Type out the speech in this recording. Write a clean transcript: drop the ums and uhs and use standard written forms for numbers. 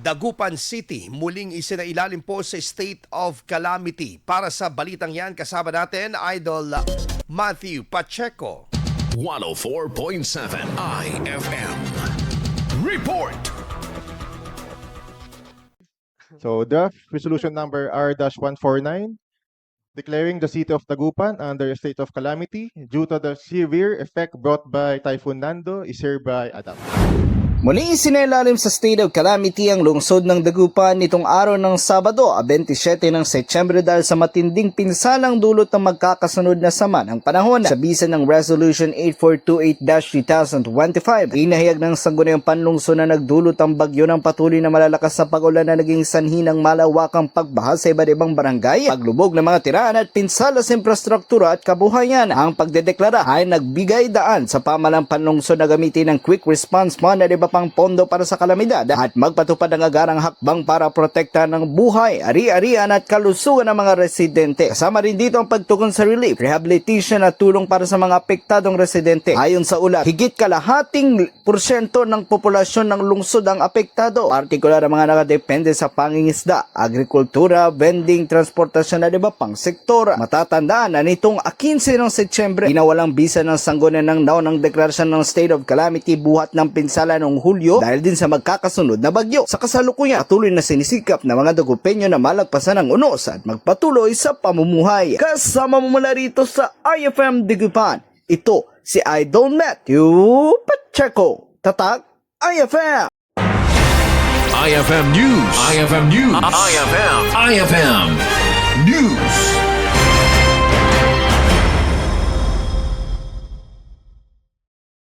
Dagupan City muling isinailalim po sa state of calamity. Para sa balitang yan, kasama natin Idol Matthew Pacheco. 104.7 IFM. Report! So, draft resolution number R-149, declaring the city of Dagupan under a state of calamity due to the severe effect brought by Typhoon Nando is hereby adopted. Muling isinailalim sa state of calamity ang lungsod ng Dagupan nitong araw ng Sabado, 27 ng Setyembre dahil sa matinding pinsalang dulot ng magkakasunod na sama ng panahon. Sa bisa ng Resolution 8428-2025, inahayag ng sangguniang panlungsod na nagdulot ang bagyo ng patuloy na malalakas na pag-ulan na naging sanhi ng malawakang pagbaha sa iba't ibang barangay, paglubog ng mga tiraan at pinsala sa infrastruktura at kabuhayan. Ang pagdedeklara ay nagbigay daan sa pamahalang panlungsod na gamitin ng Quick Response Fund at iba pang pondo para sa kalamidad at magpatupad ng agarang hakbang para protekta ng buhay, ari-arian at kalusugan ng mga residente. Kasama rin dito ang pagtugon sa relief, rehabilitation at tulong para sa mga apektadong residente. Ayon sa ulat, higit kalahating porsyento ng populasyon ng lungsod ang apektado, partikular ang mga nakadepende sa pangingisda, agrikultura, vending, transportasyon at iba pang sektor. Matatandaan na nitong 15 ng Setyembre, inawalang bisa ng sanggunian ng NAO ng deklarasyon ng state of calamity buhat ng pinsala noong Hulyo dahil din sa magkakasunod na bagyo. Sa kasalukuyan, patuloy na sinisikap ng mga Dagupenyo na malagpasan ang unos at magpatuloy sa pamumuhay. Kasama mo mula rito sa IFM Dagupan, ito si Idol Matthew Pacheco. Tatak IFM! IFM News. IFM News. IFM News.